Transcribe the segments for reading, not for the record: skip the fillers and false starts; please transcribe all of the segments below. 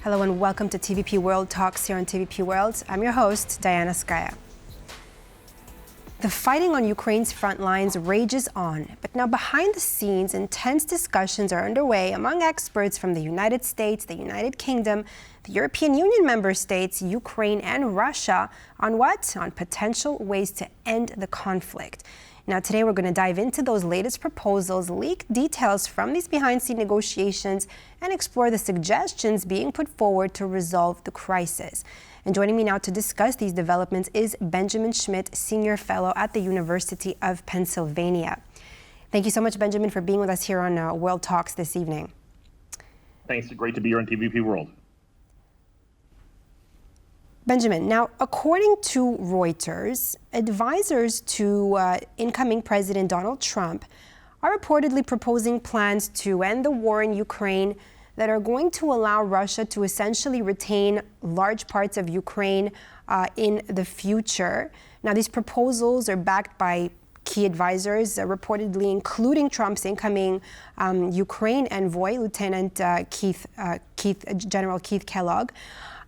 Hello and welcome to TVP World Talks here on TVP World. I'm your host, Diana Skaya. The fighting on Ukraine's front lines rages on, but now behind the scenes, intense discussions are underway among experts from the United States, the United Kingdom, the European Union member states, Ukraine and Russia on what? On potential ways to end the conflict. Now, today we're going to dive into those latest proposals, leak details from these behind-the-scenes negotiations, and explore the suggestions being put forward to resolve the crisis. And joining me now to discuss these developments is Benjamin Schmitt, Senior Fellow at the University of Pennsylvania. Thank you so much, Benjamin, for being with us here on World Talks this evening. Thanks. Great to be here on TVP World. Benjamin, now, according to Reuters, advisors to incoming President Donald Trump are reportedly proposing plans to end the war in Ukraine that are going to allow Russia to essentially retain large parts of Ukraine in the future. Now, these proposals are backed by key advisors, reportedly including Trump's incoming Ukraine envoy, Lieutenant General Keith Kellogg.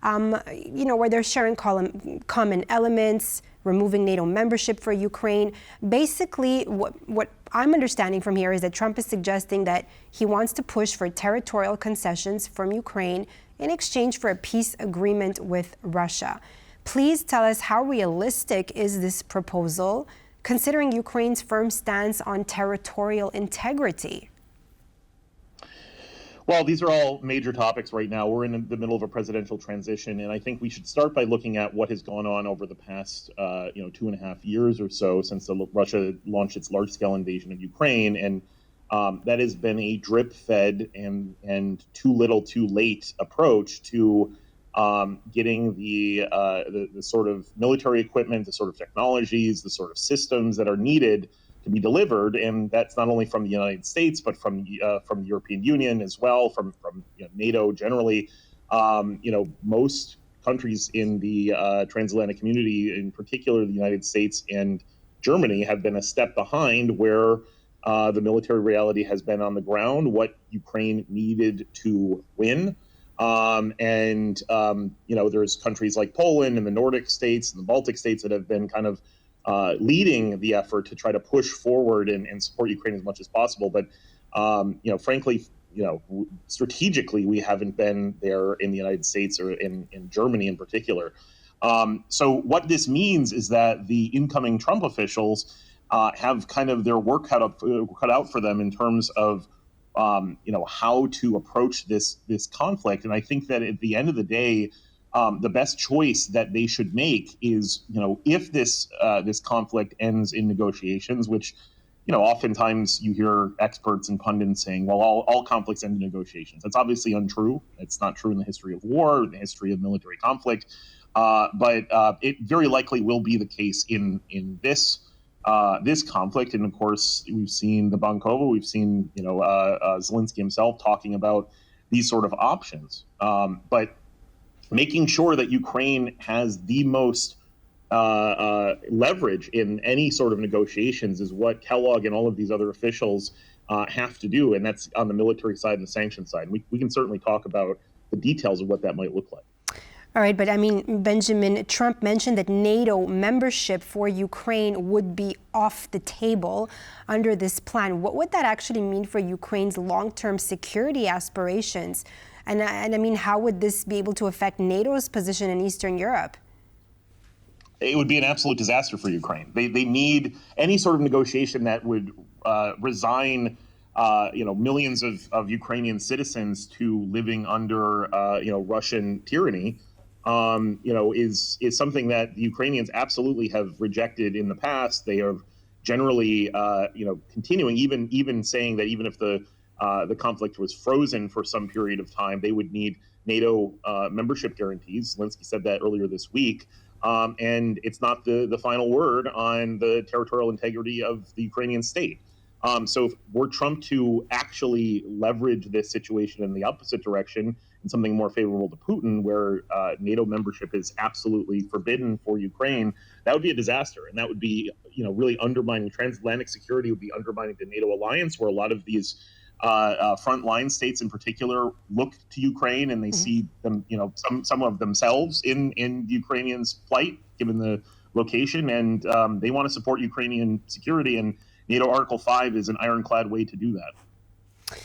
Where they're sharing common elements, removing NATO membership for Ukraine. Basically, what I'm understanding from here is that Trump is suggesting that he wants to push for territorial concessions from Ukraine in exchange for a peace agreement with Russia. Please tell us, how realistic is this proposal, considering Ukraine's firm stance on territorial integrity? Well, these are all major topics right now. We're in the middle of a presidential transition, and I think we should start by looking at what has gone on over the past, 2.5 years or so since Russia launched its large-scale invasion of Ukraine, and that has been a drip-fed and too little, too late approach to getting the sort of military equipment, the sort of technologies, the sort of systems that are needed to be delivered, and that's not only from the United States, but from the European Union as well, from NATO generally. Most countries in the transatlantic community, in particular the United States and Germany, have been a step behind where the military reality has been on the ground, what Ukraine needed to win. There's countries like Poland and the Nordic states and the Baltic states that have been kind of leading the effort to try to push forward and support Ukraine as much as possible. But, frankly, strategically, we haven't been there in the United States or in Germany in particular. So what this means is that the incoming Trump officials have kind of their work cut out for them in terms of, how to approach this conflict. And I think that at the end of the day, the best choice that they should make is, if this conflict ends in negotiations, which, oftentimes you hear experts and pundits saying, well, all conflicts end in negotiations. That's obviously untrue. It's not true in the history of war, the history of military conflict, but it very likely will be the case in this conflict. And of course, we've seen the Bankova, we've seen Zelensky himself talking about these sort of options, but making sure that Ukraine has the most leverage in any sort of negotiations is what Kellogg and all of these other officials have to do, and that's on the military side and the sanction side. We can certainly talk about the details of what that might look like. All right, but Benjamin, Trump mentioned that NATO membership for Ukraine would be off the table under this plan. What would that actually mean for Ukraine's long-term security aspirations? And how would this be able to affect NATO's position in Eastern Europe? It would be an absolute disaster for Ukraine. They need any sort of negotiation that would resign, millions of Ukrainian citizens to living under, Russian tyranny. Is something that the Ukrainians absolutely have rejected in the past. They are generally, continuing, even saying that even if the conflict was frozen for some period of time, they would need NATO membership guarantees. Zelensky said that earlier this week. And it's not the final word on the territorial integrity of the Ukrainian state. So were Trump to actually leverage this situation in the opposite direction, in something more favorable to Putin, where NATO membership is absolutely forbidden for Ukraine, that would be a disaster. And that would be, really undermining transatlantic security, would be undermining the NATO alliance, where a lot of these frontline states in particular look to Ukraine and they see them, some of themselves in the Ukrainians' plight, given the location, and they want to support Ukrainian security. And NATO Article 5 is an ironclad way to do that.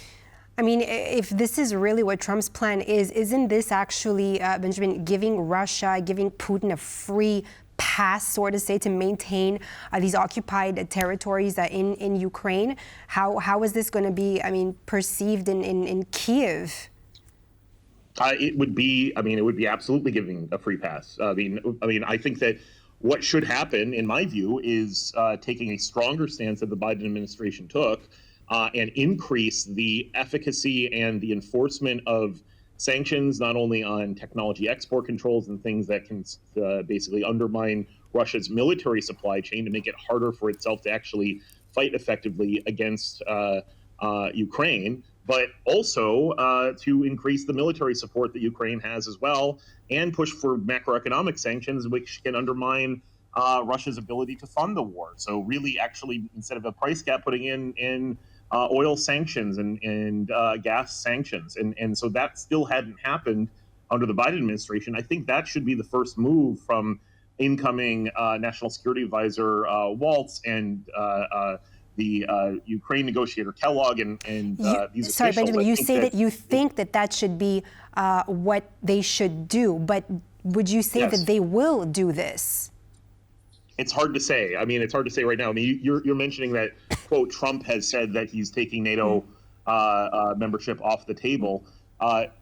I mean, if this is really what Trump's plan is, isn't this actually, Benjamin, giving Russia, giving Putin a free pass, sort of say, to maintain these occupied territories in Ukraine? How is this going to be, I mean, perceived in Kiev? It would be absolutely giving a free pass. I mean, I think that what should happen, in my view, is taking a stronger stance that the Biden administration took and increase the efficacy and the enforcement of sanctions, not only on technology export controls and things that can basically undermine Russia's military supply chain to make it harder for itself to actually fight effectively against Ukraine, but also to increase the military support that Ukraine has as well, and push for macroeconomic sanctions, which can undermine Russia's ability to fund the war. So really, actually, instead of a price cap, putting in oil sanctions and gas sanctions. And so that still hadn't happened under the Biden administration. I think that should be the first move from incoming National Security Advisor Waltz and the Ukraine negotiator Kellogg and these sorry, officials. Benjamin, you say that you think that should be what they should do, but would you say that they will do this? It's hard to say. I mean, it's hard to say right now. I mean, you're mentioning that, quote, Trump has said that he's taking NATO membership off the table.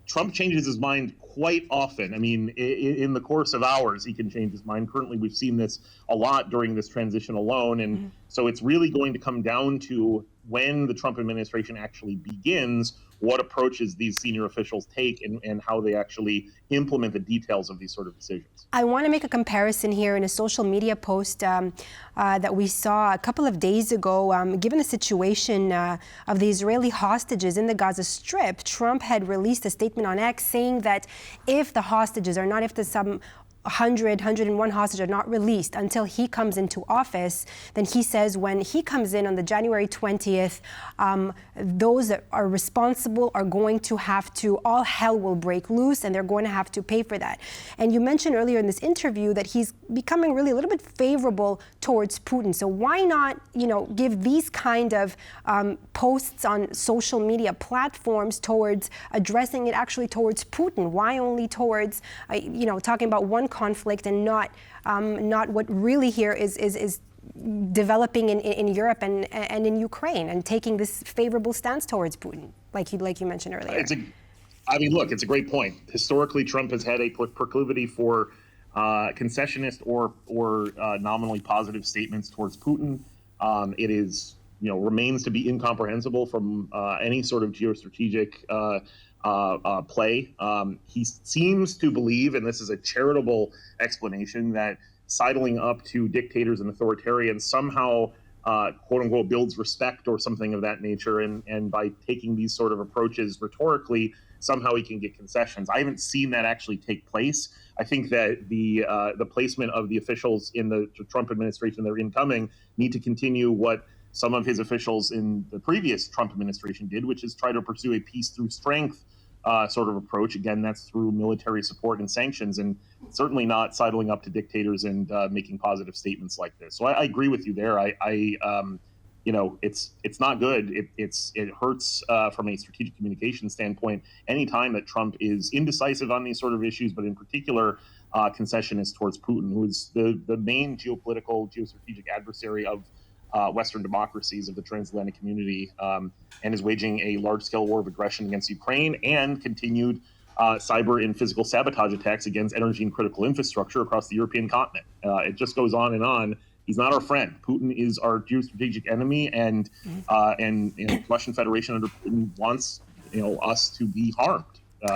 Trump changes his mind quite often. I mean, in the course of hours, he can change his mind. Currently, we've seen this a lot during this transition alone. And so it's really going to come down to when the Trump administration actually begins, what approaches these senior officials take and how they actually implement the details of these sort of decisions. I want to make a comparison here in a social media post that we saw a couple of days ago. Given the situation of the Israeli hostages in the Gaza Strip, Trump had released a statement on X saying that if the hostages are not, if the 101 hostages are not released until he comes into office, then he says when he comes in on the January 20th, those that are responsible are going to have to, all hell will break loose and they're going to have to pay for that. And you mentioned earlier in this interview that he's becoming really a little bit favorable towards Putin. So why not, give these kind of posts on social media platforms towards addressing it actually towards Putin? Why only towards, talking about one conflict and not what really here is developing in Europe and in Ukraine, and taking this favorable stance towards Putin, like you mentioned earlier? It's a great point. Historically, Trump has had a proclivity for concessionist or nominally positive statements towards Putin. It is, remains to be incomprehensible from any sort of geostrategic play. He seems to believe, and this is a charitable explanation, that sidling up to dictators and authoritarians somehow, quote unquote, builds respect or something of that nature. And by taking these sort of approaches rhetorically, somehow he can get concessions. I haven't seen that actually take place. I think that the placement of the officials in the Trump administration that are incoming need to continue what some of his officials in the previous Trump administration did, which is try to pursue a peace through strength sort of approach. Again, that's through military support and sanctions, and certainly not sidling up to dictators and making positive statements like this. So I agree with you there. It's not good. It hurts from a strategic communication standpoint anytime that Trump is indecisive on these sort of issues, but in particular, concessionist towards Putin, who is the main geostrategic adversary of Western democracies, of the transatlantic community, and is waging a large-scale war of aggression against Ukraine and continued cyber and physical sabotage attacks against energy and critical infrastructure across the European continent. It just goes on and on. He's not our friend. Putin is our geostrategic enemy, and Russian Federation under Putin wants us to be harmed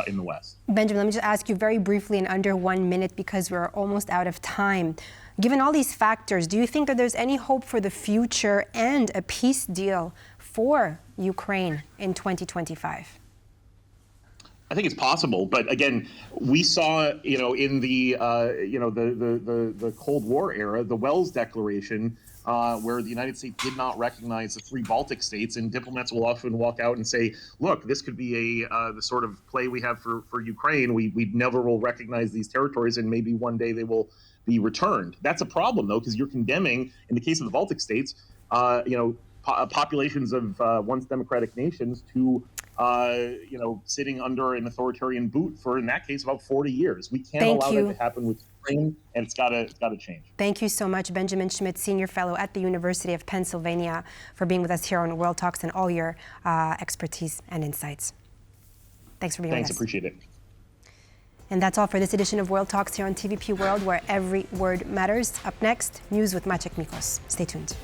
in the West. Benjamin, let me just ask you very briefly in under 1 minute, because we're almost out of time. Given all these factors, do you think that there's any hope for the future and a peace deal for Ukraine in 2025? I think it's possible, but again, we saw, in the Cold War era, the Wells Declaration where the United States did not recognize the three Baltic states, and diplomats will often walk out and say, "Look, this could be the sort of play we have for Ukraine. We never will recognize these territories, and maybe one day they will be returned." That's a problem, though, because you're condemning, in the case of the Baltic states, populations of once democratic nations to sitting under an authoritarian boot for, in that case, about 40 years. We can't allow that to happen with Ukraine, and it's got to change. Thank you so much, Benjamin Schmitt, Senior Fellow at the University of Pennsylvania, for being with us here on World Talks and all your expertise and insights. Thanks for being with us. Thanks, appreciate it. And that's all for this edition of World Talks here on TVP World, where every word matters. Up next, news with Maciek Mikos. Stay tuned.